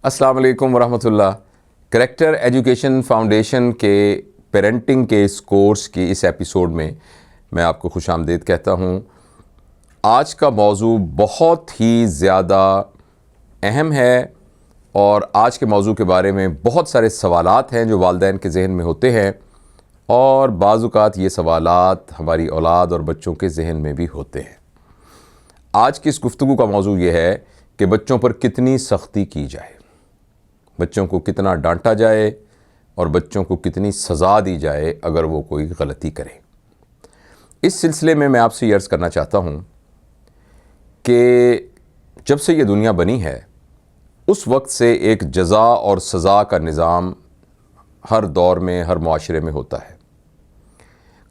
السلام علیکم ورحمۃ اللہ۔ کریکٹر ایجوکیشن فاؤنڈیشن کے پیرنٹنگ کے اس کورس کی اس ایپیسوڈ میں آپ کو خوش آمدید کہتا ہوں۔ آج کا موضوع بہت ہی زیادہ اہم ہے اور آج کے موضوع کے بارے میں بہت سارے سوالات ہیں جو والدین کے ذہن میں ہوتے ہیں، اور بعض اوقات یہ سوالات ہماری اولاد اور بچوں کے ذہن میں بھی ہوتے ہیں۔ آج کی اس گفتگو کا موضوع یہ ہے کہ بچوں پر کتنی سختی کی جائے، بچوں کو کتنا ڈانٹا جائے اور بچوں کو کتنی سزا دی جائے اگر وہ کوئی غلطی کرے۔ اس سلسلے میں آپ سے یہ عرض کرنا چاہتا ہوں کہ جب سے یہ دنیا بنی ہے اس وقت سے ایک جزا اور سزا کا نظام ہر دور میں ہر معاشرے میں ہوتا ہے۔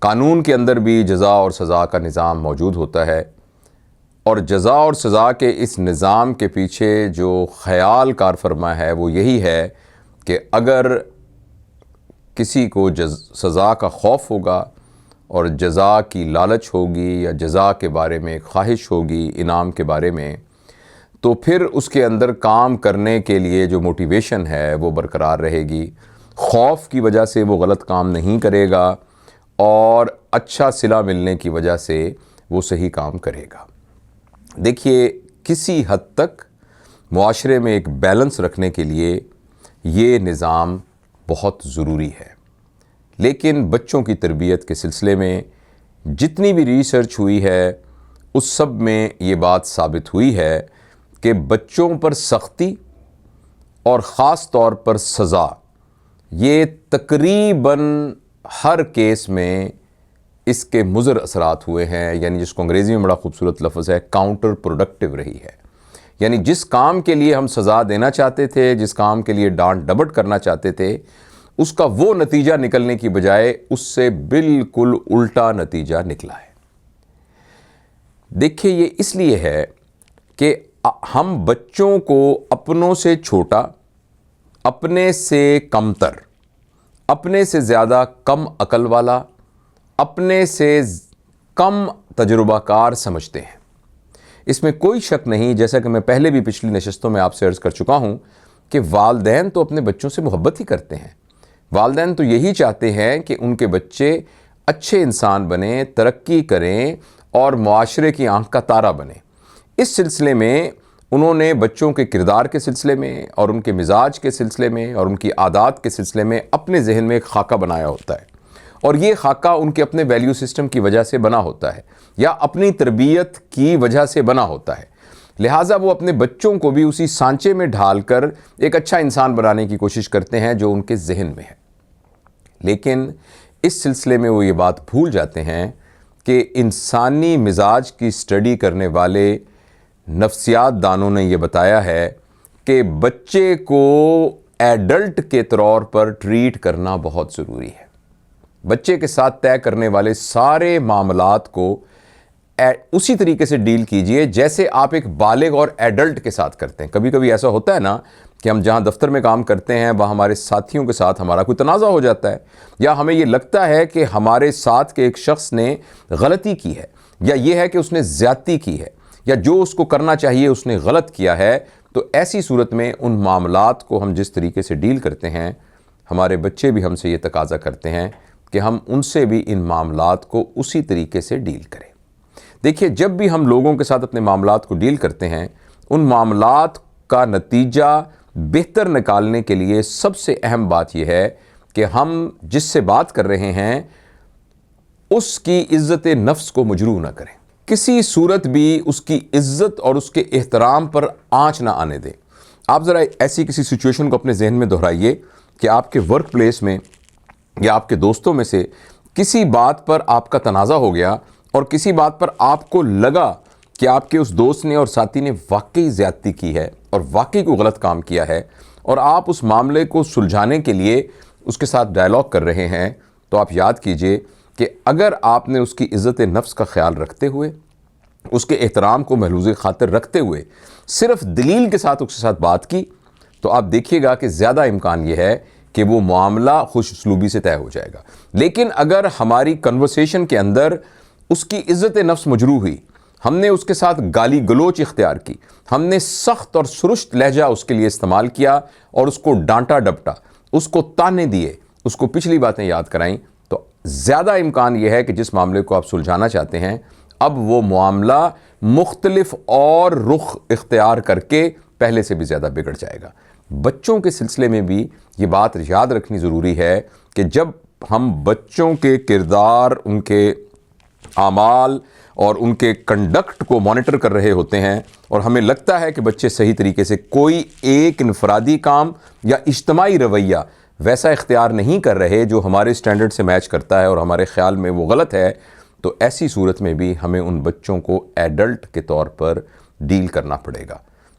قانون کے اندر بھی جزا اور سزا کا نظام موجود ہوتا ہے، اور جزا اور سزا کے اس نظام کے پیچھے جو خیال کار فرما ہے وہ یہی ہے کہ اگر کسی کو سزا کا خوف ہوگا اور جزا کی لالچ ہوگی یا جزا کے بارے میں خواہش ہوگی، انعام کے بارے میں، تو پھر اس کے اندر کام کرنے کے لیے جو موٹیویشن ہے وہ برقرار رہے گی۔ خوف کی وجہ سے وہ غلط کام نہیں کرے گا اور اچھا صلہ ملنے کی وجہ سے وہ صحیح کام کرے گا۔ دیکھیے، کسی حد تک معاشرے میں ایک بیلنس رکھنے کے لیے یہ نظام بہت ضروری ہے، لیکن بچوں کی تربیت کے سلسلے میں جتنی بھی ریسرچ ہوئی ہے اس سب میں یہ بات ثابت ہوئی ہے کہ بچوں پر سختی اور خاص طور پر سزا یہ تقریباً ہر کیس میں اس کے مضر اثرات ہوئے ہیں، یعنی جس کو انگریزی میں بڑا خوبصورت لفظ ہے کاؤنٹر پروڈکٹیو رہی ہے۔ یعنی جس کام کے لیے ہم سزا دینا چاہتے تھے، جس کام کے لیے ڈانٹ ڈپٹ کرنا چاہتے تھے، اس کا وہ نتیجہ نکلنے کی بجائے اس سے بالکل الٹا نتیجہ نکلا ہے۔ دیکھیے، یہ اس لیے ہے کہ ہم بچوں کو اپنوں سے چھوٹا، اپنے سے کمتر، اپنے سے زیادہ کم عقل والا، اپنے سے کم تجربہ کار سمجھتے ہیں۔ اس میں کوئی شک نہیں، جیسا کہ میں پہلے بھی پچھلی نشستوں میں آپ سے عرض کر چکا ہوں کہ والدین تو اپنے بچوں سے محبت ہی کرتے ہیں۔ والدین تو یہی چاہتے ہیں کہ ان کے بچے اچھے انسان بنیں، ترقی کریں اور معاشرے کی آنکھ کا تارا بنیں۔ اس سلسلے میں انہوں نے بچوں کے کردار کے سلسلے میں اور ان کے مزاج کے سلسلے میں اور ان کی عادات کے سلسلے میں اپنے ذہن میں ایک خاکہ بنایا ہوتا ہے، اور یہ خاکہ ان کے اپنے ویلیو سسٹم کی وجہ سے بنا ہوتا ہے یا اپنی تربیت کی وجہ سے بنا ہوتا ہے۔ لہٰذا وہ اپنے بچوں کو بھی اسی سانچے میں ڈھال کر ایک اچھا انسان بنانے کی کوشش کرتے ہیں جو ان کے ذہن میں ہے۔ لیکن اس سلسلے میں وہ یہ بات بھول جاتے ہیں کہ انسانی مزاج کی اسٹڈی کرنے والے نفسیات دانوں نے یہ بتایا ہے کہ بچے کو ایڈلٹ کے طور پر ٹریٹ کرنا بہت ضروری ہے۔ بچے کے ساتھ طے کرنے والے سارے معاملات کو اسی طریقے سے ڈیل کیجئے جیسے آپ ایک بالغ اور ایڈلٹ کے ساتھ کرتے ہیں۔ کبھی کبھی ایسا ہوتا ہے نا کہ ہم جہاں دفتر میں کام کرتے ہیں وہاں ہمارے ساتھیوں کے ساتھ ہمارا کوئی تنازع ہو جاتا ہے، یا ہمیں یہ لگتا ہے کہ ہمارے ساتھ کے ایک شخص نے غلطی کی ہے، یا یہ ہے کہ اس نے زیادتی کی ہے، یا جو اس کو کرنا چاہیے اس نے غلط کیا ہے۔ تو ایسی صورت میں ان معاملات کو ہم جس طریقے سے ڈیل کرتے ہیں، ہمارے بچے بھی ہم سے یہ تقاضا کرتے ہیں کہ ہم ان سے بھی ان معاملات کو اسی طریقے سے ڈیل کریں۔ دیکھیے، جب بھی ہم لوگوں کے ساتھ اپنے معاملات کو ڈیل کرتے ہیں، ان معاملات کا نتیجہ بہتر نکالنے کے لیے سب سے اہم بات یہ ہے کہ ہم جس سے بات کر رہے ہیں اس کی عزت نفس کو مجروح نہ کریں، کسی صورت بھی اس کی عزت اور اس کے احترام پر آنچ نہ آنے دیں۔ آپ ذرا ایسی کسی سچویشن کو اپنے ذہن میں دہرائیے کہ آپ کے ورک پلیس میں یا آپ کے دوستوں میں سے کسی بات پر آپ کا تنازع ہو گیا، اور کسی بات پر آپ کو لگا کہ آپ کے اس دوست نے اور ساتھی نے واقعی زیادتی کی ہے اور واقعی کوئی غلط کام کیا ہے، اور آپ اس معاملے کو سلجھانے کے لیے اس کے ساتھ ڈائلاگ کر رہے ہیں، تو آپ یاد کیجئے کہ اگر آپ نے اس کی عزت نفس کا خیال رکھتے ہوئے، اس کے احترام کو محفوظ خاطر رکھتے ہوئے صرف دلیل کے ساتھ اس کے ساتھ بات کی، تو آپ دیکھیے گا کہ زیادہ امکان یہ ہے کہ وہ معاملہ خوش اسلوبی سے طے ہو جائے گا۔ لیکن اگر ہماری کنورسیشن کے اندر اس کی عزت نفس مجروح ہوئی، ہم نے اس کے ساتھ گالی گلوچ اختیار کی، ہم نے سخت اور سرشت لہجہ اس کے لیے استعمال کیا اور اس کو ڈانٹا ڈپٹا، اس کو تانے دیے، اس کو پچھلی باتیں یاد کرائیں، تو زیادہ امکان یہ ہے کہ جس معاملے کو آپ سلجھانا چاہتے ہیں اب وہ معاملہ مختلف اور رخ اختیار کر کے پہلے سے بھی زیادہ بگڑ جائے گا۔ بچوں کے سلسلے میں بھی یہ بات یاد رکھنی ضروری ہے کہ جب ہم بچوں کے کردار، ان کے اعمال اور ان کے کنڈکٹ کو مانیٹر کر رہے ہوتے ہیں اور ہمیں لگتا ہے کہ بچے صحیح طریقے سے کوئی ایک انفرادی کام یا اجتماعی رویہ ویسا اختیار نہیں کر رہے جو ہمارے سٹینڈرڈ سے میچ کرتا ہے اور ہمارے خیال میں وہ غلط ہے، تو ایسی صورت میں بھی ہمیں ان بچوں کو ایڈلٹ کے طور پر ڈیل کرنا پڑے گا۔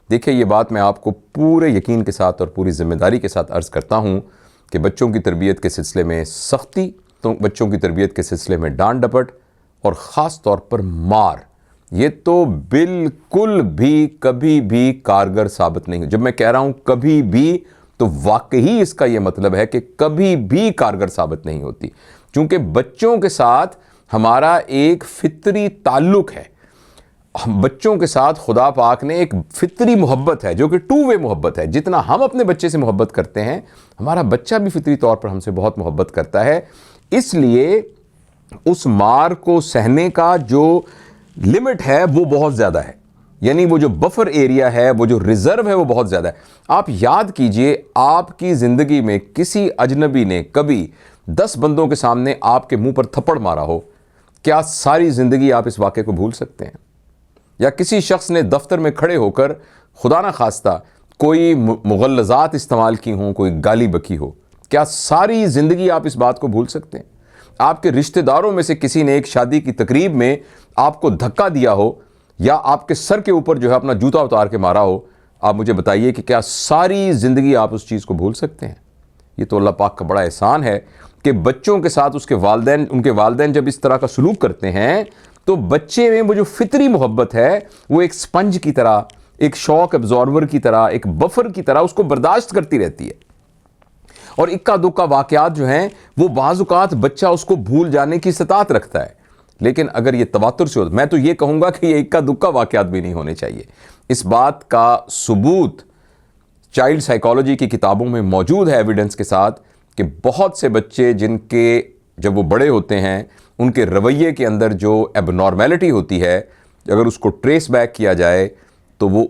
دیکھیں، یہ بات میں آپ کو پورے یقین کے ساتھ اور پوری ذمہ داری کے ساتھ عرض کرتا ہوں کہ بچوں کی تربیت کے سلسلے میں سختی، تو بچوں کی تربیت کے سلسلے میں ڈانٹ ڈپٹ اور خاص طور پر مار، یہ تو بالکل بھی کبھی بھی کارگر ثابت نہیں۔ جب میں کہہ رہا ہوں کبھی بھی، تو واقعی اس کا یہ مطلب ہے کہ کبھی بھی کارگر ثابت نہیں ہوتی، چونکہ بچوں کے ساتھ ہمارا ایک فطری تعلق ہے۔ بچوں کے ساتھ خدا پاک نے ایک فطری محبت ہے جو کہ ٹو وے محبت ہے۔ جتنا ہم اپنے بچے سے محبت کرتے ہیں، ہمارا بچہ بھی فطری طور پر ہم سے بہت محبت کرتا ہے۔ اس لیے اس مار کو سہنے کا جو لمٹ ہے وہ بہت زیادہ ہے، یعنی وہ جو بفر ایریا ہے، وہ جو ریزرو ہے، وہ بہت زیادہ ہے۔ آپ یاد کیجئے، آپ کی زندگی میں کسی اجنبی نے کبھی 10 بندوں کے سامنے آپ کے منہ پر تھپڑ مارا ہو، کیا ساری زندگی آپ اس واقعے کو بھول سکتے ہیں؟ یا کسی شخص نے دفتر میں کھڑے ہو کر خدا نہ خواستہ کوئی مغلظات استعمال کی ہوں، کوئی گالی بکی ہو، کیا ساری زندگی آپ اس بات کو بھول سکتے ہیں؟ آپ کے رشتہ داروں میں سے کسی نے ایک شادی کی تقریب میں آپ کو دھکا دیا ہو یا آپ کے سر کے اوپر جو ہے اپنا جوتا اتار کے مارا ہو، آپ مجھے بتائیے کہ کیا ساری زندگی آپ اس چیز کو بھول سکتے ہیں؟ یہ تو اللہ پاک کا بڑا احسان ہے کہ بچوں کے ساتھ ان کے والدین جب اس طرح کا سلوک کرتے ہیں تو بچے میں وہ جو فطری محبت ہے وہ ایک سپنج کی طرح، ایک شوک ابزارور کی طرح، ایک بفر کی طرح اس کو برداشت کرتی رہتی ہے، اور اکا دکا واقعات جو ہیں وہ بعض اوقات بچہ اس کو بھول جانے کی استطاعت رکھتا ہے۔ لیکن اگر یہ تواتر سے ہو، میں تو یہ کہوں گا کہ یہ اکا دکا واقعات بھی نہیں ہونے چاہیے۔ اس بات کا ثبوت چائلڈ سائیکالوجی کی کتابوں میں موجود ہے ایویڈنس کے ساتھ کہ بہت سے بچے جن کے جب وہ بڑے ہوتے ہیں ان کے رویے کے اندر جو ایب نارمیلٹی ہوتی ہے، اگر اس کو ٹریس بیک کیا جائے تو وہ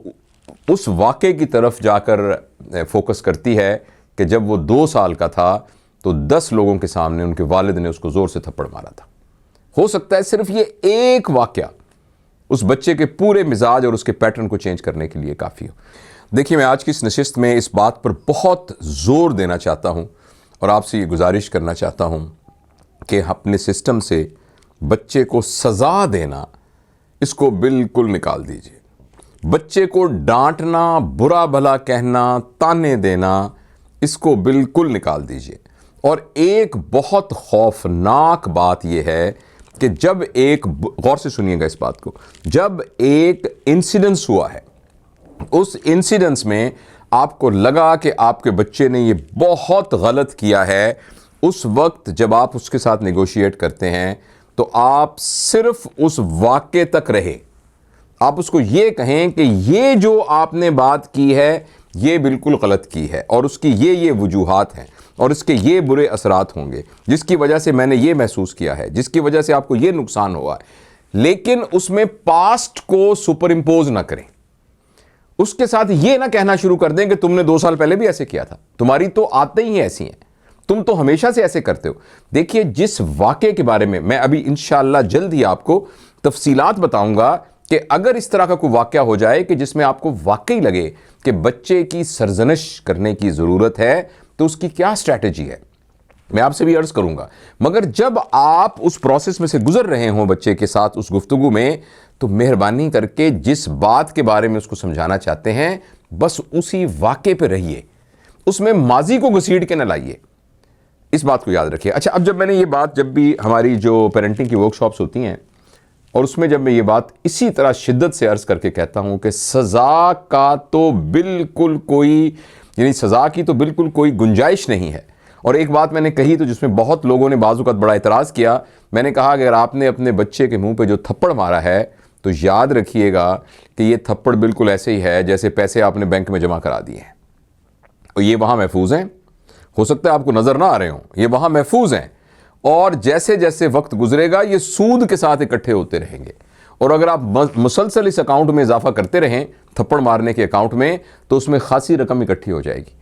اس واقعے کی طرف جا کر فوکس کرتی ہے کہ جب وہ 2 سال کا تھا تو 10 لوگوں کے سامنے ان کے والد نے اس کو زور سے تھپڑ مارا تھا۔ ہو سکتا ہے صرف یہ ایک واقعہ اس بچے کے پورے مزاج اور اس کے پیٹرن کو چینج کرنے کے لیے کافی ہو۔ دیکھیے، میں آج کی اس نشست میں اس بات پر بہت زور دینا چاہتا ہوں اور آپ سے یہ گزارش کرنا چاہتا ہوں کہ اپنے سسٹم سے بچے کو سزا دینا، اس کو بالکل نکال دیجئے۔ بچے کو ڈانٹنا، برا بھلا کہنا، تانے دینا، اس کو بالکل نکال دیجئے۔ اور ایک بہت خوفناک بات یہ ہے کہ جب غور سے سنیے گا اس بات کو، جب ایک انسیڈنس ہوا ہے، اس انسیڈنس میں آپ کو لگا کہ آپ کے بچے نے یہ بہت غلط کیا ہے، اس وقت جب آپ اس کے ساتھ نیگوشیٹ کرتے ہیں تو آپ صرف اس واقعے تک رہے۔ آپ اس کو یہ کہیں کہ یہ جو آپ نے بات کی ہے یہ بالکل غلط کی ہے اور اس کی یہ وجوہات ہیں اور اس کے یہ برے اثرات ہوں گے جس کی وجہ سے میں نے یہ محسوس کیا ہے، جس کی وجہ سے آپ کو یہ نقصان ہوا ہے، لیکن اس میں پاسٹ کو سپر امپوز نہ کریں۔ اس کے ساتھ یہ نہ کہنا شروع کر دیں کہ تم نے 2 سال پہلے بھی ایسے کیا تھا، تمہاری تو عادتیں ہی ایسی ہیں، تم تو ہمیشہ سے ایسے کرتے ہو۔ دیکھیے، جس واقعے کے بارے میں ابھی انشاءاللہ جلد ہی آپ کو تفصیلات بتاؤں گا کہ اگر اس طرح کا کوئی واقعہ ہو جائے کہ جس میں آپ کو واقعی لگے کہ بچے کی سرزنش کرنے کی ضرورت ہے تو اس کی کیا اسٹریٹجی ہے، میں آپ سے بھی عرض کروں گا۔ مگر جب آپ اس پروسیس میں سے گزر رہے ہوں بچے کے ساتھ اس گفتگو میں، تو مہربانی کر کے جس بات کے بارے میں اس کو سمجھانا چاہتے ہیں بس اسی واقعے پہ رہیے، اس میں ماضی کو گھسیٹ کے نہ لائیے۔ اس بات کو یاد رکھیے۔ اچھا، اب جب میں نے یہ بات، جب بھی ہماری جو پیرنٹنگ کی ورکشاپس ہوتی ہیں اور اس میں جب میں یہ بات اسی طرح شدت سے عرض کر کے کہتا ہوں کہ سزا کا تو بالکل کوئی، یعنی سزا کی تو بالکل کوئی گنجائش نہیں ہے، اور ایک بات میں نے کہی تو جس میں بہت لوگوں نے بعض اوقات بڑا اعتراض کیا، میں نے کہا کہ اگر آپ نے اپنے بچے کے منہ پہ جو تھپڑ مارا ہے تو یاد رکھیے گا کہ یہ تھپڑ بالکل ایسے ہی ہے جیسے پیسے آپ نے بینک میں جمع کرا دیے ہیں، اور یہ وہاں محفوظ ہیں، ہو سکتا ہے آپ کو نظر نہ آ رہے ہوں، یہ وہاں محفوظ ہیں، اور جیسے جیسے وقت گزرے گا یہ سود کے ساتھ اکٹھے ہوتے رہیں گے، اور اگر آپ مسلسل اس اکاؤنٹ میں اضافہ کرتے رہیں، تھپڑ مارنے کے اکاؤنٹ میں، تو اس میں خاصی رقم اکٹھی ہو جائے گی،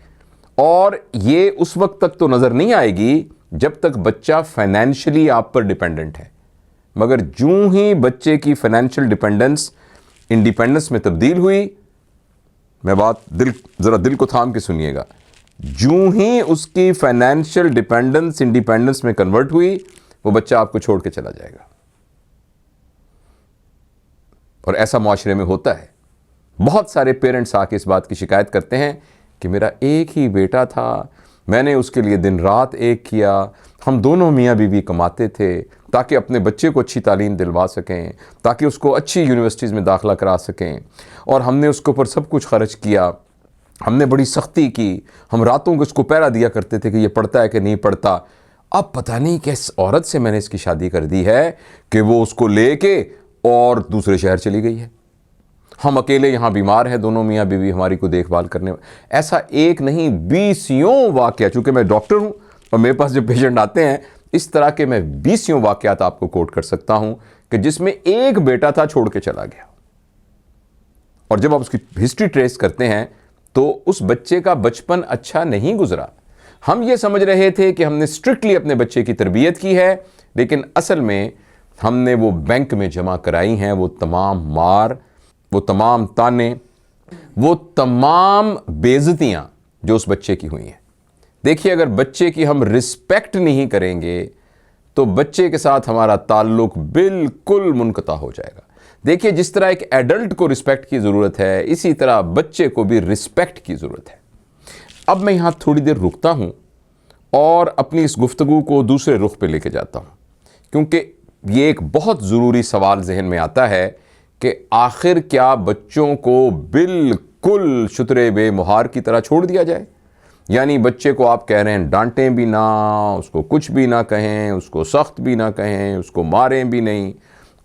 اور یہ اس وقت تک تو نظر نہیں آئے گی جب تک بچہ فائنینشلی آپ پر ڈیپینڈنٹ ہے، مگر جوں ہی بچے کی فائنینشیل ڈیپینڈنس انڈیپینڈنس میں تبدیل ہوئی، میں بات ذرا دل کو تھام کے سنیے گا، جوں ہی اس کی فائنینشیل ڈیپینڈنس انڈیپینڈنس میں کنورٹ ہوئی، وہ بچہ آپ کو چھوڑ کے چلا جائے گا، اور ایسا معاشرے میں ہوتا ہے۔ بہت سارے پیرنٹس آ کے اس بات کی شکایت کرتے ہیں کہ میرا ایک ہی بیٹا تھا، میں نے اس کے لیے دن رات ایک کیا، ہم دونوں میاں بیوی کماتے تھے تاکہ اپنے بچے کو اچھی تعلیم دلوا سکیں، تاکہ اس کو اچھی یونیورسٹیز میں داخلہ کرا سکیں، اور ہم نے اس کے اوپر سب کچھ خرچ کیا، ہم نے بڑی سختی کی، ہم راتوں کو اس کو پہرا دیا کرتے تھے کہ یہ پڑھتا ہے کہ نہیں پڑھتا۔ اب پتہ نہیں کس عورت سے میں نے اس کی شادی کر دی ہے کہ وہ اس کو لے کے اور دوسرے شہر چلی گئی ہے، ہم اکیلے یہاں بیمار ہیں، دونوں میاں بیوی ہماری کو دیکھ بھال کرنے۔ ایسا ایک نہیں 20 واقعہ، چونکہ میں ڈاکٹر ہوں اور میرے پاس جب پیشنٹ آتے ہیں اس طرح کے میں 20 واقعات آپ کو کوٹ کر سکتا ہوں کہ جس میں ایک بیٹا تھا چھوڑ کے چلا گیا، اور جب آپ اس کی ہسٹری ٹریس کرتے ہیں تو اس بچے کا بچپن اچھا نہیں گزرا۔ ہم یہ سمجھ رہے تھے کہ ہم نے اسٹرکٹلی اپنے بچے کی تربیت کی ہے، لیکن اصل میں ہم نے وہ بینک میں جمع کرائی ہیں، وہ تمام مار، وہ تمام تانے، وہ تمام بے عزتیاں جو اس بچے کی ہوئی ہیں۔ دیکھیے، اگر بچے کی ہم رسپیکٹ نہیں کریں گے تو بچے کے ساتھ ہمارا تعلق بالکل منقطع ہو جائے گا۔ دیکھیے، جس طرح ایک ایڈلٹ کو رسپیکٹ کی ضرورت ہے، اسی طرح بچے کو بھی رسپیکٹ کی ضرورت ہے۔ اب میں یہاں تھوڑی دیر رکتا ہوں اور اپنی اس گفتگو کو دوسرے رخ پہ لے کے جاتا ہوں، کیونکہ یہ ایک بہت ضروری سوال ذہن میں آتا ہے کہ آخر کیا بچوں کو بالکل شترے بے مہار کی طرح چھوڑ دیا جائے؟ یعنی بچے کو آپ کہہ رہے ہیں ڈانٹیں بھی نہ، اس کو کچھ بھی نہ کہیں، اس کو سخت بھی نہ کہیں، اس کو ماریں بھی نہیں،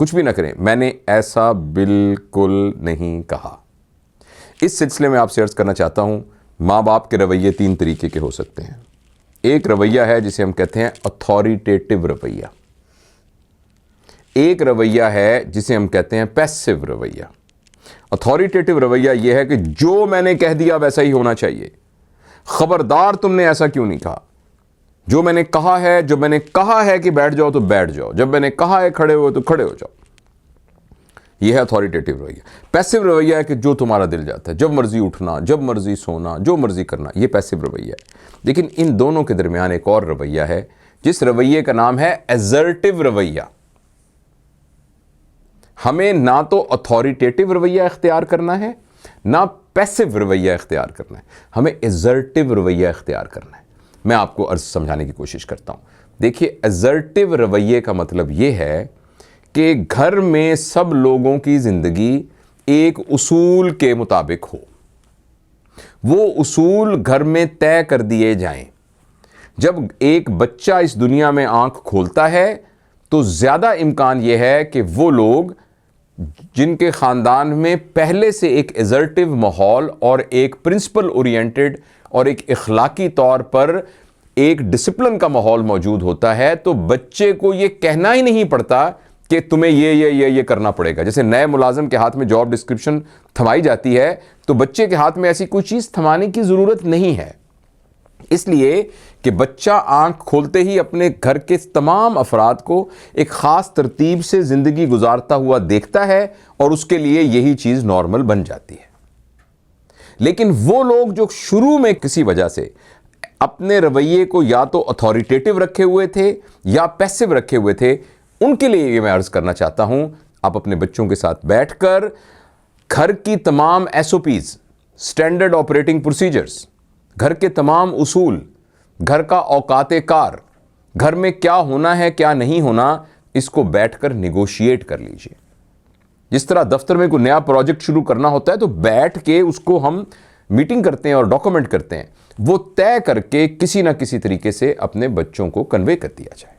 کچھ بھی نہ کریں۔ میں نے ایسا بالکل نہیں کہا۔ اس سلسلے میں آپ سے عرض کرنا چاہتا ہوں، ماں باپ کے رویے 3 طریقے کے ہو سکتے ہیں۔ ایک رویہ ہے جسے ہم کہتے ہیں اتھارٹیٹیو رویہ، ایک رویہ ہے جسے ہم کہتے ہیں پیسیو رویہ۔ اتھارٹیٹیو رویہ یہ ہے کہ جو میں نے کہہ دیا ویسا ہی ہونا چاہیے، خبردار تم نے ایسا کیوں نہیں کہا، جو میں نے کہا ہے، جو میں نے کہا ہے کہ بیٹھ جاؤ تو بیٹھ جاؤ، جب میں نے کہا ہے کھڑے ہو تو کھڑے ہو جاؤ۔ یہ ہے اتھارٹیٹیو رویہ۔ پیسیو رویہ ہے کہ جو تمہارا دل جاتا ہے، جب مرضی اٹھنا، جب مرضی سونا، جو مرضی کرنا، یہ پیسیو رویہ ہے۔ لیکن ان دونوں کے درمیان ایک اور رویہ ہے جس رویے کا نام ہے ایزرٹیو رویہ۔ ہمیں نہ تو اتھارٹیٹیو رویہ اختیار کرنا ہے، نہ پیسیو رویہ اختیار کرنا ہے، ہمیں ایزرٹیو رویہ اختیار کرنا ہے۔ میں آپ کو عرض سمجھانے کی کوشش کرتا ہوں۔ دیکھیے، ایزرٹیو رویے کا مطلب یہ ہے کہ گھر میں سب لوگوں کی زندگی ایک اصول کے مطابق ہو، وہ اصول گھر میں طے کر دیے جائیں۔ جب ایک بچہ اس دنیا میں آنکھ کھولتا ہے تو زیادہ امکان یہ ہے کہ وہ لوگ جن کے خاندان میں پہلے سے ایک ایزرٹیو ماحول اور ایک پرنسپل اورینٹڈ اور ایک اخلاقی طور پر ایک ڈسپلن کا ماحول موجود ہوتا ہے، تو بچے کو یہ کہنا ہی نہیں پڑتا کہ تمہیں یہ کرنا پڑے گا۔ جیسے نئے ملازم کے ہاتھ میں جاب ڈسکرپشن تھمائی جاتی ہے، تو بچے کے ہاتھ میں ایسی کوئی چیز تھمانے کی ضرورت نہیں ہے، اس لیے کہ بچہ آنکھ کھولتے ہی اپنے گھر کے تمام افراد کو ایک خاص ترتیب سے زندگی گزارتا ہوا دیکھتا ہے، اور اس کے لیے یہی چیز نارمل بن جاتی ہے۔ لیکن وہ لوگ جو شروع میں کسی وجہ سے اپنے رویے کو یا تو اتھارٹیٹیو رکھے ہوئے تھے یا پیسیو رکھے ہوئے تھے، ان کے لیے یہ میں عرض کرنا چاہتا ہوں، آپ اپنے بچوں کے ساتھ بیٹھ کر گھر کی تمام SOPs، اسٹینڈرڈ آپریٹنگ پروسیجرز، گھر کے تمام اصول، گھر کا اوقات کار، گھر میں کیا ہونا ہے کیا نہیں ہونا، اس کو بیٹھ کر نیگوشیٹ کر لیجئے۔ جس طرح دفتر میں کوئی نیا پروجیکٹ شروع کرنا ہوتا ہے تو بیٹھ کے اس کو ہم میٹنگ کرتے ہیں اور ڈاکومنٹ کرتے ہیں، وہ طے کر کے کسی نہ کسی طریقے سے اپنے بچوں کو کنوے کر دیا جائے،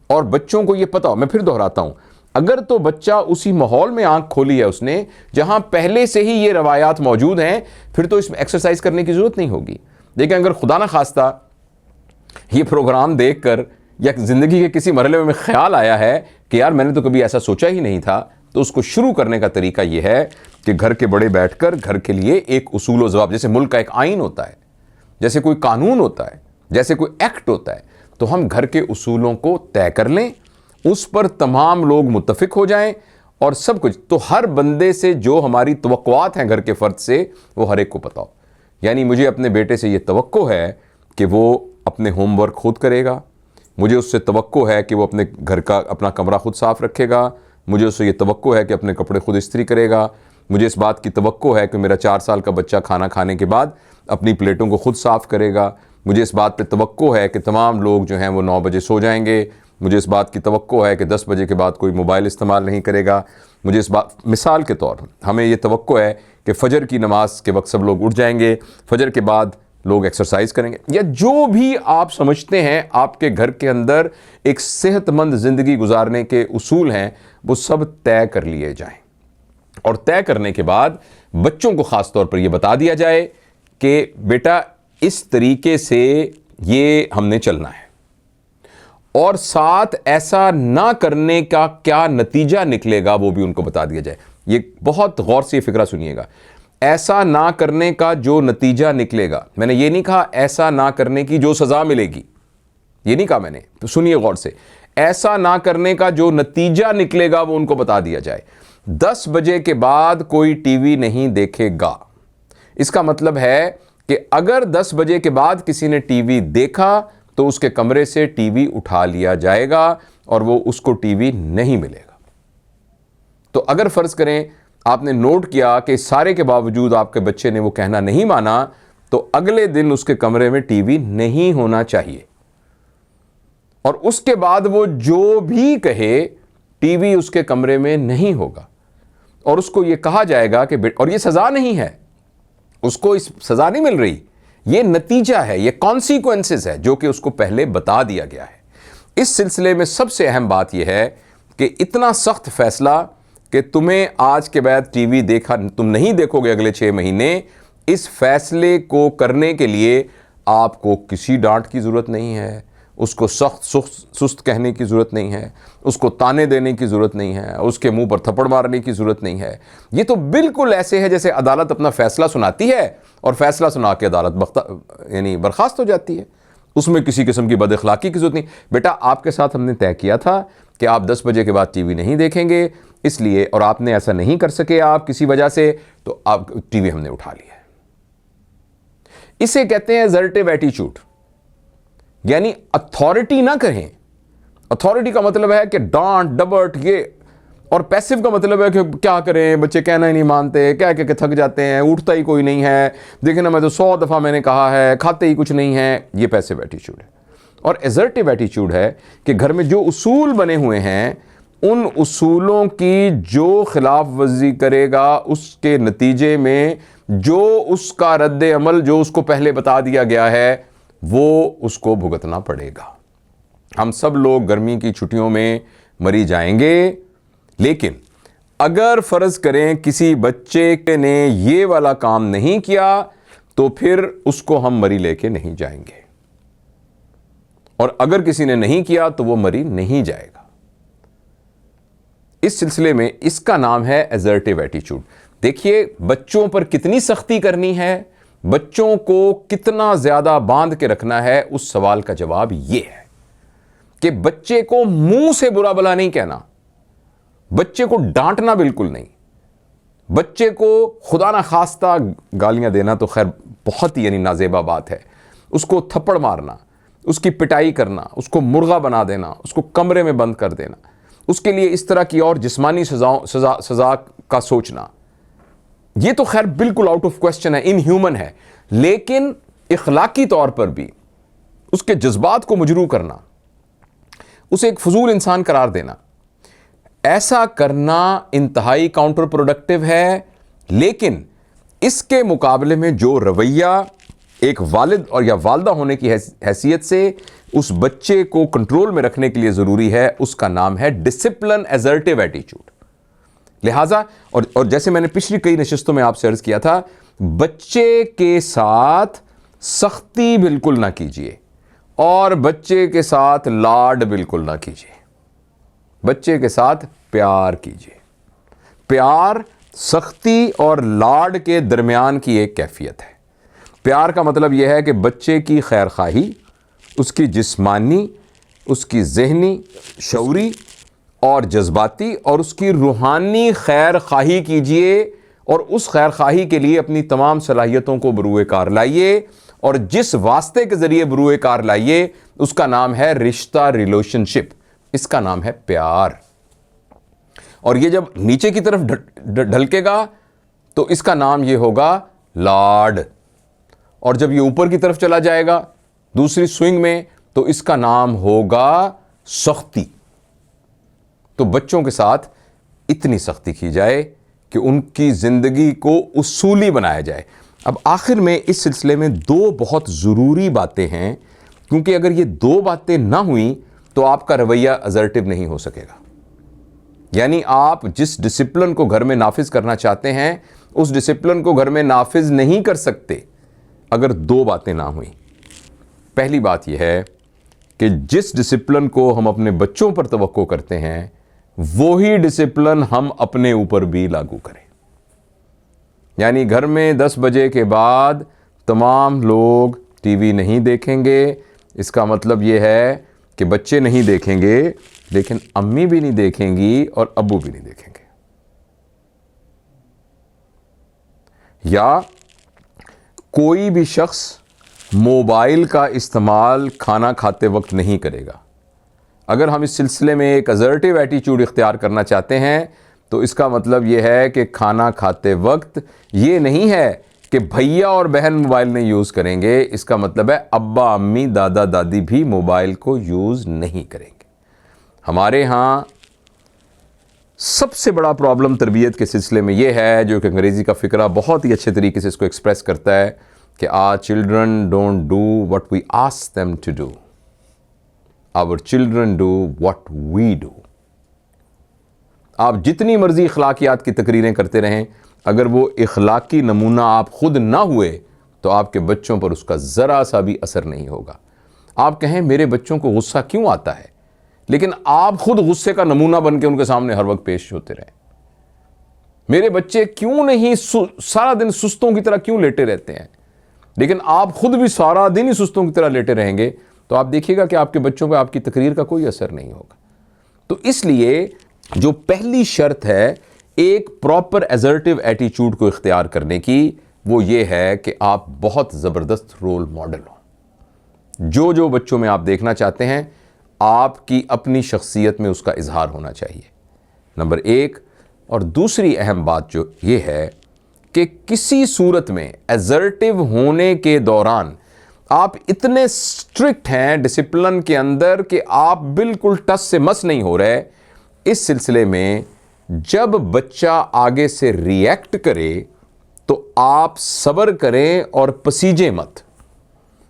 اور بچوں کو یہ پتا ہو۔ میں پھر دہراتا ہوں، اگر تو بچہ اسی ماحول میں آنکھ کھولی ہے اس نے جہاں پہلے سے ہی یہ روایات موجود ہیں، پھر تو اس میں ایکسرسائز کرنے کی ضرورت نہیں ہوگی. لیکن اگر خدا نہ خواستہ یہ پروگرام دیکھ کر یا زندگی کے کسی مرحلے میں خیال آیا ہے کہ یار میں نے تو کبھی ایسا سوچا ہی نہیں تھا، تو اس کو شروع کرنے کا طریقہ یہ ہے کہ گھر کے بڑے بیٹھ کر گھر کے لیے ایک اصول و ضوابط، جیسے ملک کا ایک آئین ہوتا ہے، جیسے کوئی قانون ہوتا ہے، جیسے کوئی ایکٹ ہوتا ہے، تو ہم گھر کے اصولوں کو طے کر لیں، اس پر تمام لوگ متفق ہو جائیں اور سب کچھ. تو ہر بندے سے جو ہماری توقعات ہیں گھر کے فرد سے، وہ ہر ایک کو پتا ہو. یعنی مجھے اپنے بیٹے سے یہ توقع ہے کہ وہ اپنے ہوم ورک خود کرے گا، مجھے اس سے توقع ہے کہ وہ اپنے گھر کا اپنا کمرہ خود صاف رکھے گا، مجھے اس سے یہ توقع ہے کہ اپنے کپڑے خود استری کرے گا، مجھے اس بات کی توقع ہے کہ میرا 4 سال کا بچہ کھانا کھانے کے بعد اپنی پلیٹوں کو خود صاف کرے گا، مجھے اس بات پہ توقع ہے کہ تمام لوگ جو ہیں وہ 9 بجے سو جائیں گے، مجھے اس بات کی توقع ہے کہ 10 بجے کے بعد کوئی موبائل استعمال نہیں کرے گا، مجھے اس بات، مثال کے طور ہمیں یہ توقع ہے کہ فجر کی نماز کے وقت سب لوگ اٹھ جائیں گے، فجر کے بعد لوگ ایکسرسائز کریں گے، یا جو بھی آپ سمجھتے ہیں آپ کے گھر کے اندر ایک صحت مند زندگی گزارنے کے اصول ہیں، وہ سب طے کر لیے جائیں. اور طے کرنے کے بعد بچوں کو خاص طور پر یہ بتا دیا جائے کہ بیٹا اس طریقے سے یہ ہم نے چلنا ہے، اور ساتھ ایسا نہ کرنے کا کیا نتیجہ نکلے گا وہ بھی ان کو بتا دیا جائے. یہ بہت غور سے یہ فکرہ سنیے گا. ایسا نہ کرنے کا جو نتیجہ نکلے گا، میں نے یہ نہیں کہا ایسا نہ کرنے کی جو سزا ملے گی، یہ نہیں کہا میں نے، تو سنیے غور سے. ایسا نہ کرنے کا جو نتیجہ نکلے گا وہ ان کو بتا دیا جائے. 10 بجے کے بعد کوئی ٹی وی نہیں دیکھے گا. اس کا مطلب ہے کہ اگر 10 بجے کے بعد کسی نے ٹی وی دیکھا تو اس کے کمرے سے ٹی وی اٹھا لیا جائے گا اور وہ اس کو ٹی وی نہیں ملے گا. تو اگر فرض کریں آپ نے نوٹ کیا کہ سارے کے باوجود آپ کے بچے نے وہ کہنا نہیں مانا، تو اگلے دن اس کے کمرے میں ٹی وی نہیں ہونا چاہیے، اور اس کے بعد وہ جو بھی کہے ٹی وی اس کے کمرے میں نہیں ہوگا. اور اس کو یہ کہا جائے گا کہ اور یہ سزا نہیں ہے، اس کو اس سزا نہیں مل رہی، یہ نتیجہ ہے، یہ کانسیکوینسز ہے جو کہ اس کو پہلے بتا دیا گیا ہے. اس سلسلے میں سب سے اہم بات یہ ہے کہ اتنا سخت فیصلہ کہ تمہیں آج کے بعد ٹی وی دیکھا تم نہیں دیکھو گے اگلے 6 مہینے، اس فیصلے کو کرنے کے لیے آپ کو کسی ڈانٹ کی ضرورت نہیں ہے، اس کو سست کہنے کی ضرورت نہیں ہے، اس کو تانے دینے کی ضرورت نہیں ہے، اس کے منہ پر تھپڑ مارنے کی ضرورت نہیں ہے. یہ تو بالکل ایسے ہے جیسے عدالت اپنا فیصلہ سناتی ہے اور فیصلہ سنا کے عدالت یعنی برخاست ہو جاتی ہے. اس میں کسی قسم کی بد اخلاقی کی ضرورت نہیں. بیٹا آپ کے ساتھ ہم نے طے کیا تھا کہ آپ 10 بجے کے بعد ٹی وی نہیں دیکھیں گے، اس لیے، اور آپ نے ایسا نہیں کر سکے آپ کسی وجہ سے، تو آپ ٹی وی ہم نے اٹھا لیا ہے. اسے کہتے ہیں assertive ایٹیچیوڈ، یعنی اتھارٹی نہ کہیں. اتھارٹی کا مطلب ہے کہ ڈانٹ ڈبٹ یہ، اور پیسو کا مطلب ہے کہ کیا کریں، بچے کہنا ہی نہیں مانتے، کہہ کے تھک جاتے ہیں، اٹھتا ہی کوئی نہیں ہے، دیکھیں نا میں تو 100 دفعہ میں نے کہا ہے، کھاتے ہی کچھ نہیں ہے. یہ پیسو ایٹیچیوڈ ہے. اور assertive ایٹیچیوڈ ہے کہ گھر میں جو اصول بنے ہوئے ہیں ان اصولوں کی جو خلاف ورزی کرے گا اس کے نتیجے میں جو اس کا رد عمل جو اس کو پہلے بتا دیا گیا ہے وہ اس کو بھگتنا پڑے گا. ہم سب لوگ گرمی کی چھٹیوں میں مری جائیں گے، لیکن اگر فرض کریں کسی بچے نے یہ والا کام نہیں کیا تو پھر اس کو ہم مری لے کے نہیں جائیں گے، اور اگر کسی نے نہیں کیا تو وہ مری نہیں جائے گا. اس سلسلے میں اس کا نام ہے assertive ایٹیچیوڈ. دیکھیے بچوں پر کتنی سختی کرنی ہے، بچوں کو کتنا زیادہ باندھ کے رکھنا ہے، اس سوال کا جواب یہ ہے کہ بچے کو منہ سے برا بھلا نہیں کہنا، بچے کو ڈانٹنا بالکل نہیں، بچے کو خدا نہ خواستہ گالیاں دینا تو خیر بہت ہی یعنی نازیبا بات ہے، اس کو تھپڑ مارنا، اس کی پٹائی کرنا، اس کو مرغا بنا دینا، اس کو کمرے میں بند کر دینا، اس کے لیے اس طرح کی اور جسمانی سزا کا سوچنا، یہ تو خیر بالکل آؤٹ آف کوسچن ہے، ان ہیومن ہے. لیکن اخلاقی طور پر بھی اس کے جذبات کو مجروح کرنا، اسے ایک فضول انسان قرار دینا، ایسا کرنا انتہائی کاؤنٹر پروڈکٹیو ہے. لیکن اس کے مقابلے میں جو رویہ ایک والد اور یا والدہ ہونے کی حیثیت سے اس بچے کو کنٹرول میں رکھنے کے لیے ضروری ہے، اس کا نام ہے ڈسپلن ایزرٹیو ایٹیچیوڈ۔ لہٰذا اور جیسے میں نے پچھلی کئی نشستوں میں آپ سے عرض کیا تھا، بچے کے ساتھ سختی بالکل نہ کیجیے اور بچے کے ساتھ لاڈ بالکل نہ کیجیے، بچے کے ساتھ پیار کیجیے۔ پیار سختی اور لاڈ کے درمیان کی ایک کیفیت ہے۔ پیار کا مطلب یہ ہے کہ بچے کی خیر خواہی، اس کی جسمانی، اس کی ذہنی، شعوری اور جذباتی اور اس کی روحانی خیر خواہی کیجیے، اور اس خیر خواہی کے لیے اپنی تمام صلاحیتوں کو بروئے کار لائیے، اور جس واسطے کے ذریعے بروئے کار لائیے اس کا نام ہے رشتہ، ریلیشن شپ، اس کا نام ہے پیار۔ اور یہ جب نیچے کی طرف ڈھلکے گا تو اس کا نام یہ ہوگا لاڈ، اور جب یہ اوپر کی طرف چلا جائے گا دوسری سوئنگ میں تو اس کا نام ہوگا سختی۔ تو بچوں کے ساتھ اتنی سختی کی جائے کہ ان کی زندگی کو اصولی بنایا جائے۔ اب آخر میں اس سلسلے میں دو بہت ضروری باتیں ہیں، کیونکہ اگر یہ دو باتیں نہ ہوئیں تو آپ کا رویہ ایزرٹیو نہیں ہو سکے گا۔ یعنی آپ جس ڈسپلن کو گھر میں نافذ کرنا چاہتے ہیں اس ڈسپلن کو گھر میں نافذ نہیں کر سکتے اگر دو باتیں نہ ہوئیں۔ پہلی بات یہ ہے کہ جس ڈسپلن کو ہم اپنے بچوں پر توقع کرتے ہیں وہی ڈسپلن ہم اپنے اوپر بھی لاگو کریں۔ یعنی گھر میں 10 بجے کے بعد تمام لوگ ٹی وی نہیں دیکھیں گے، اس کا مطلب یہ ہے کہ بچے نہیں دیکھیں گے لیکن امی بھی نہیں دیکھیں گی اور ابو بھی نہیں دیکھیں گے۔ یا کوئی بھی شخص موبائل کا استعمال کھانا کھاتے وقت نہیں کرے گا۔ اگر ہم اس سلسلے میں ایک ایزرٹیو ایٹیچیوڈ اختیار کرنا چاہتے ہیں تو اس کا مطلب یہ ہے کہ کھانا کھاتے وقت یہ نہیں ہے کہ بھیا اور بہن موبائل نہیں یوز کریں گے، اس کا مطلب ہے ابا امی دادا دادی بھی موبائل کو یوز نہیں کریں گے۔ ہمارے ہاں سب سے بڑا پرابلم تربیت کے سلسلے میں یہ ہے، جو کہ انگریزی کا فقرہ بہت ہی اچھے طریقے سے اس کو ایکسپریس کرتا ہے، کہ our children don't do what we ask them to do. Our children do what we do. آپ جتنی مرضی اخلاقیات کی تقریریں کرتے رہیں، اگر وہ اخلاقی نمونہ آپ خود نہ ہوئے تو آپ کے بچوں پر اس کا ذرا سا بھی اثر نہیں ہوگا۔ آپ کہیں میرے بچوں کو غصہ کیوں آتا ہے، لیکن آپ خود غصے کا نمونہ بن کے ان کے سامنے ہر وقت پیش ہوتے رہیں۔ میرے بچے کیوں نہیں سارا دن سستوں کی طرح کیوں لیٹے رہتے ہیں، لیکن آپ خود بھی سارا دن ہی سستوں کی طرح لیٹے رہیں گے تو آپ دیکھیے گا کہ آپ کے بچوں پہ آپ کی تقریر کا کوئی اثر نہیں ہوگا۔ تو اس لیے جو پہلی شرط ہے ایک پراپر ایزرٹیو ایٹیچیوڈ کو اختیار کرنے کی، وہ یہ ہے کہ آپ بہت زبردست رول ماڈل ہوں۔ جو بچوں میں آپ دیکھنا چاہتے ہیں آپ کی اپنی شخصیت میں اس کا اظہار ہونا چاہیے، نمبر 1۔ اور دوسری اہم بات جو یہ ہے کہ کسی صورت میں ایزرٹیو ہونے کے دوران آپ اتنے اسٹرکٹ ہیں ڈسپلن کے اندر کہ آپ بالکل ٹس سے مس نہیں ہو رہے۔ اس سلسلے میں جب بچہ آگے سے ری ایکٹ کرے تو آپ صبر کریں اور پسیجیں مت۔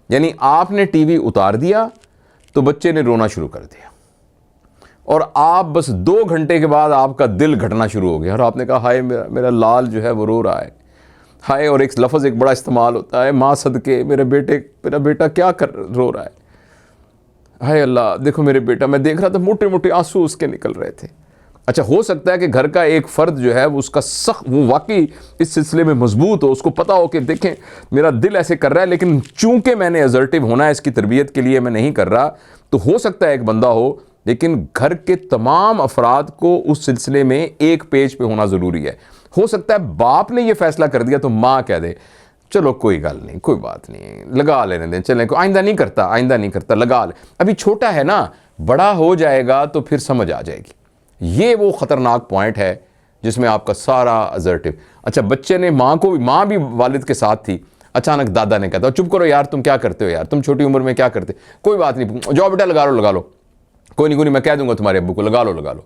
یعنی آپ نے ٹی وی اتار دیا تو بچے نے رونا شروع کر دیا، اور آپ بس 2 گھنٹے کے بعد آپ کا دل گھٹنا شروع ہو گیا اور آپ نے کہا ہائے میرا لال جو ہے وہ رو رہا ہے، ہائے، اور ایک لفظ ایک بڑا استعمال ہوتا ہے، ماں صدقے میرا بیٹا کیا رو رہا ہے، ہائے اللہ دیکھو میرے بیٹا، میں دیکھ رہا تھا موٹے موٹے آنسو اس کے نکل رہے تھے۔ اچھا، ہو سکتا ہے کہ گھر کا ایک فرد جو ہے اس کا وہ واقعی اس سلسلے میں مضبوط ہو، اس کو پتا ہو کہ دیکھیں میرا دل ایسے کر رہا ہے، لیکن چونکہ میں نے ایزرٹیو ہونا ہے اس کی تربیت کے لیے میں نہیں کر رہا، تو ہو سکتا ہے ایک بندہ ہو، لیکن گھر کے تمام افراد کو اس سلسلے میں ایک پیج پہ ہونا ضروری ہے۔ ہو سکتا ہے باپ نے یہ فیصلہ کر دیا تو ماں کہہ دے چلو کوئی گل نہیں، کوئی بات نہیں، لگا لینے دیں، چلیں آئندہ نہیں کرتا، لگا لے، ابھی چھوٹا ہے نا، بڑا ہو جائے گا تو پھر سمجھ آ جائے گی۔ یہ وہ خطرناک پوائنٹ ہے جس میں آپ کا سارا ایزرٹیو۔ اچھا، بچے نے ماں بھی والد کے ساتھ تھی، اچانک دادا نے کہتا چپ کرو یار، تم کیا کرتے ہو یار، تم چھوٹی عمر میں کیا کرتے، کوئی بات نہیں، جاؤ بیٹا لگا لو، کوئی نہیں، میں کہہ دوں گا تمہارے ابو کو، لگا لو۔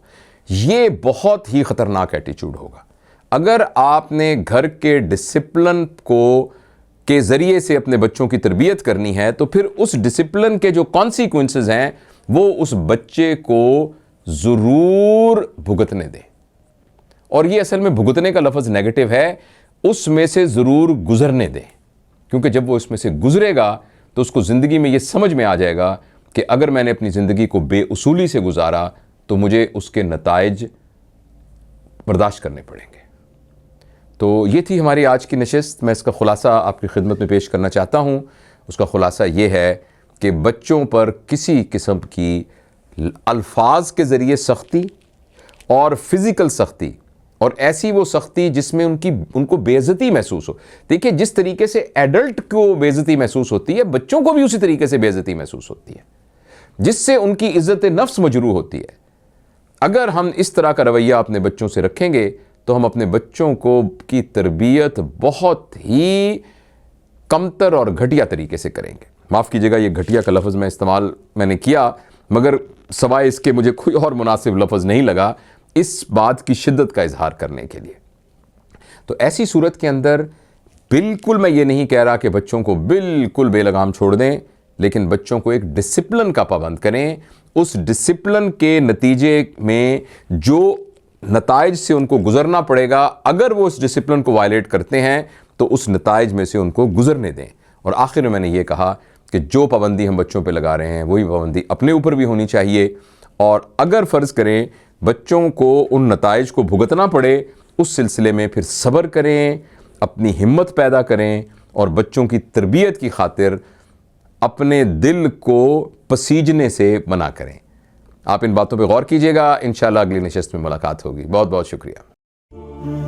یہ بہت ہی خطرناک ایٹیچیوڈ ہوگا۔ اگر آپ نے گھر کے ڈسپلن کو کے ذریعے سے اپنے بچوں کی تربیت کرنی ہے تو پھر اس ڈسپلن کے جو کانسیکوینسز ہیں وہ اس بچے کو ضرور بھگتنے دیں. اور یہ اصل میں بھگتنے کا لفظ نیگیٹو ہے، اس میں سے ضرور گزرنے دیں، کیونکہ جب وہ اس میں سے گزرے گا تو اس کو زندگی میں یہ سمجھ میں آ جائے گا کہ اگر میں نے اپنی زندگی کو بے اصولی سے گزارا تو مجھے اس کے نتائج برداشت کرنے پڑیں گے. تو یہ تھی ہماری آج کی نشست. میں اس کا خلاصہ آپ کی خدمت میں پیش کرنا چاہتا ہوں. اس کا خلاصہ یہ ہے کہ بچوں پر کسی قسم کی الفاظ کے ذریعے سختی اور فزیکل سختی اور ایسی وہ سختی جس میں ان کو بے عزتی محسوس ہو. دیکھیں جس طریقے سے ایڈلٹ کو بے عزتی محسوس ہوتی ہے بچوں کو بھی اسی طریقے سے بے عزتی محسوس ہوتی ہے، جس سے ان کی عزت نفس مجروح ہوتی ہے. اگر ہم اس طرح کا رویہ اپنے بچوں سے رکھیں گے تو ہم اپنے بچوں کی تربیت بہت ہی کمتر اور گھٹیا طریقے سے کریں گے. معاف کیجیے گا یہ گھٹیا کا لفظ میں نے کیا، مگر سوائے اس کے مجھے کوئی اور مناسب لفظ نہیں لگا اس بات کی شدت کا اظہار کرنے کے لیے. تو ایسی صورت کے اندر بالکل میں یہ نہیں کہہ رہا کہ بچوں کو بالکل بے لگام چھوڑ دیں، لیکن بچوں کو ایک ڈسپلن کا پابند کریں. اس ڈسپلن کے نتیجے میں جو نتائج سے ان کو گزرنا پڑے گا، اگر وہ اس ڈسپلن کو وائلیٹ کرتے ہیں تو اس نتائج میں سے ان کو گزرنے دیں. اور آخر میں نے یہ کہا کہ جو پابندی ہم بچوں پہ لگا رہے ہیں وہی پابندی اپنے اوپر بھی ہونی چاہیے. اور اگر فرض کریں بچوں کو ان نتائج کو بھگتنا پڑے اس سلسلے میں پھر صبر کریں، اپنی ہمت پیدا کریں اور بچوں کی تربیت کی خاطر اپنے دل کو پسیجنے سے منع کریں. آپ ان باتوں پہ غور کیجئے گا. انشاءاللہ اگلی نشست میں ملاقات ہوگی. بہت بہت شکریہ.